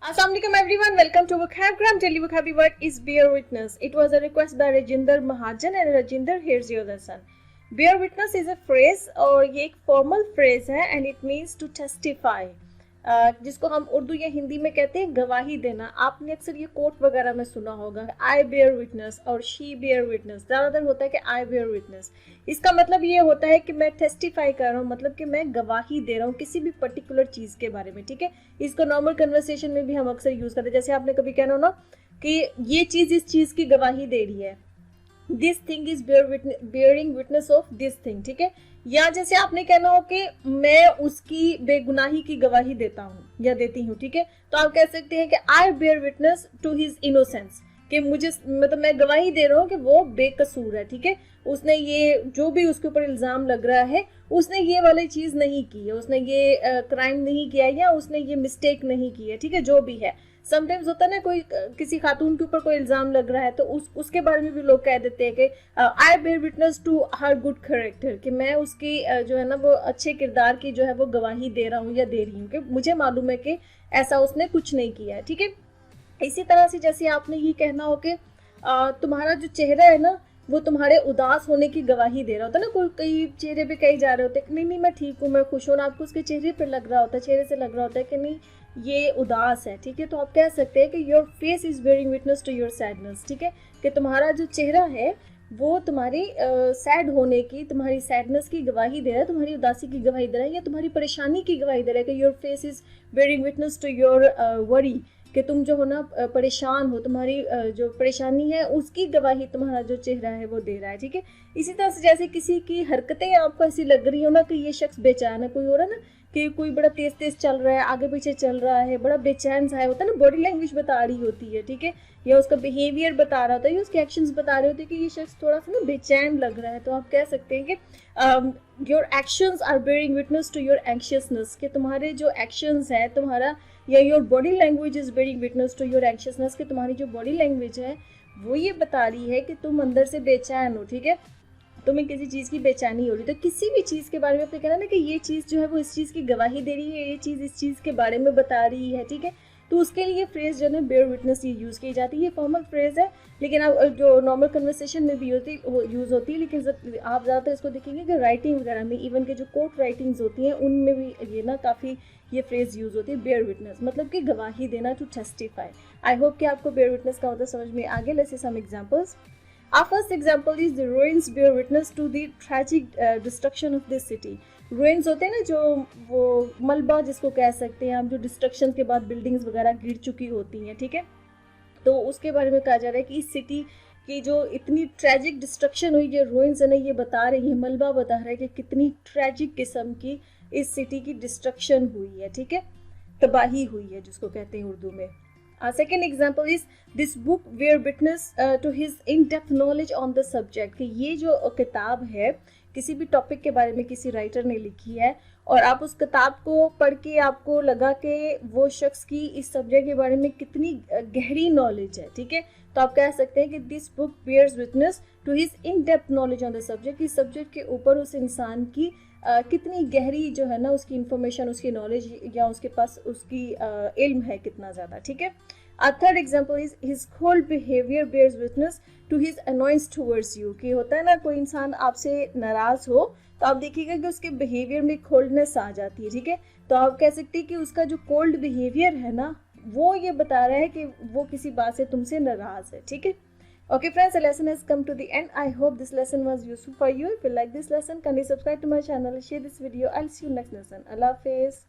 Assalamualaikum everyone, welcome to Vocabgram. Daily vocabulary word is bear witness. It was a request by Rajinder Mahajan and Rajinder, here's your lesson. Bear witness is a phrase और ये एक formal phrase है and it means to testify. जिसको हम उर्दू या हिंदी में कहते हैं गवाही देना. आपने अक्सर ये कोट वगैरह में सुना होगा, आई बेयर विटनेस और शी बेयर विटनेस. ज़्यादातर होता है कि आई बेयर विटनेस. इसका मतलब ये होता है कि मैं टेस्टिफाई कर रहा हूँ, मतलब कि मैं गवाही दे रहा हूँ किसी भी पर्टिकुलर चीज़ के बारे में. ठीक है, इसको नॉर्मल कन्वर्सेशन में भी हम अक्सर यूज़ करते हैं. जैसे आपने कभी कहना हो ना कि ये चीज़ इस चीज़ की गवाही दे रही है, this thing is bearing witness of this thing. ठीक है, या जैसे आपने कहना हो कि मैं उसकी बेगुनाही की गवाही देता हूँ या देती हूँ. ठीक है, तो आप कह सकते हैं कि I bear witness to his innocence, कि मुझे मतलब मैं गवाही दे रहा हूँ कि वो बेकसूर है. ठीक है, उसने ये जो भी उसके ऊपर इल्ज़ाम लग रहा है उसने ये वाली चीज़ नहीं की है, उसने ये क्राइम नहीं किया या उसने ये मिस्टेक नहीं की है. ठीक है, जो भी है. समटाइम्स होता है ना, कोई किसी खातून के ऊपर कोई इल्ज़ाम लग रहा है तो उसके बारे में भी लोग कह देते हैं कि I bear witness to her good character, कि मैं उसकी जो है ना वो अच्छे किरदार की जो है वो गवाही दे रहा हूँ या दे रही हूँ, कि मुझे मालूम है कि ऐसा उसने कुछ नहीं किया है. ठीक है, इसी तरह से जैसे आपने ये कहना हो कि तुम्हारा जो चेहरा है ना वो तुम्हारे उदास होने की गवाही दे रहा होता है ना. कोई कई चेहरे पे कई जा रहे होते हैं, नहीं मैं ठीक हूँ, मैं खुश हूँ, आपको उसके चेहरे पे लग रहा होता है, चेहरे से लग रहा होता है कि नहीं ये उदास है. ठीक है, तो आप कह सकते हैं कि your face is bearing witness to your sadness. ठीक है, कि तुम्हारा जो चेहरा है वो तुम्हारी सैड होने की, तुम्हारी सैडनेस की गवाही दे रहा है, तुम्हारी उदासी की गवाही दे रहा है, या तुम्हारी परेशानी की गवाही दे रहा है कि your face is bearing witness to your worry, कि तुम जो हो ना परेशान हो, तुम्हारी जो परेशानी है उसकी गवाही तुम्हारा जो चेहरा है वो दे रहा है. ठीक है, इसी तरह से जैसे किसी की हरकतें आपको ऐसी लग रही हो ना कि ये शख्स बेचैन है, कोई हो रहा है ना कि कोई बड़ा तेज तेज चल रहा है, आगे पीछे चल रहा है, बड़ा बेचैन सा है, होता है ना, बॉडी लैंग्वेज बता रही होती है. ठीक है, या उसका बिहेवियर बता रहा होता है या उसके एक्शंस बता रहे होते हैं कि ये शख्स थोड़ा सा ना बेचैन लग रहा है. तो आप कह सकते हैं कि your actions are bearing witness to your anxiousness, कि तुम्हारे जो एक्शंस है तुम्हारा, या your body language is bearing witness to your anxiousness, कि तुम्हारी जो बॉडी लैंग्वेज है वो ये बता रही है कि तुम अंदर से बेचैन हो. ठीक है, तुम्हें किसी चीज़ की बेचैनी हो रही है. तो किसी भी चीज़ के बारे में आपने कहना ना कि ये चीज़ जो है वो इस चीज़ की गवाही दे रही है, ये चीज़ इस चीज़ के बारे में बता रही है. ठीक है, तो उसके लिए फ्रेज जो है बेयर विटनेस ये यूज़ की जाती है. ये फॉर्मल फ्रेज है, लेकिन अब जो नॉर्मल कन्वर्सेशन में भी यूज़ होती है, लेकिन आप ज़्यादातर इसको देखेंगे कि राइटिंग वगैरह में, इवन के जो कोर्ट राइटिंग्स होती हैं उनमें भी ये ना काफ़ी ये फ्रेज यूज़ होती है, बेयर विटनेस, मतलब कि गवाही देना, टू टेस्टिफाई. आई होप कि आपको बेयर विटनेस का मतलब समझ में आ गया. Let's see some examples. Our first example is the ruins bear witness to the tragic destruction of this city. Ruins होते हैं ना, जो वो मलबा जिसको कह सकते हैं हम, जो डिस्ट्रक्शन के बाद बिल्डिंग्स वगैरह गिर चुकी होती हैं. ठीक है, तो उसके बारे में कहा जा रहा है कि इस सिटी की जो इतनी ट्रैजिक डिस्ट्रक्शन हुई, जो रुइंस है ना ये बता रही है, मलबा बता रहा है कि कितनी ट्रैजिक किस्म की इस सिटी की डिस्ट्रक्शन हुई है. ठीक है, तबाही हुई है जिसको कहते हैं उर्दू में. Second example is this book bear witness to his in-depth knowledge on the subject, कि ये जो किताब है किसी भी टॉपिक के बारे में किसी राइटर ने लिखी है और आप उस किताब को पढ़ के आपको लगा कि वो शख्स की इस सब्जेक्ट के बारे में कितनी गहरी नॉलेज है. ठीक है, तो आप कह सकते हैं कि this book bears witness to his in depth knowledge on the subject, इस सब्जेक्ट के ऊपर उस इंसान की कितनी गहरी जो है ना उसकी इंफॉर्मेशन, उसकी नॉलेज, या उसके पास उसकी इल्म है कितना ज़्यादा. ठीक है, third example is his cold behaviour bears witness to his annoyance towards you, कि होता है ना कोई इंसान आपसे नाराज़ हो तो आप देखिएगा कि उसके बिहेवियर में कोल्डनेस आ जाती है. ठीक है, तो आप कह सकते हैं कि उसका जो कोल्ड बिहेवियर है ना वो ये बता रहा है कि वो किसी बात से तुमसे नाराज़ है. ठीक है. Okay friends, the lesson has come to the end. I hope this lesson was useful for you. If you like this lesson, kindly subscribe to my channel, share this video. I'll see you next lesson. Allah Hafiz.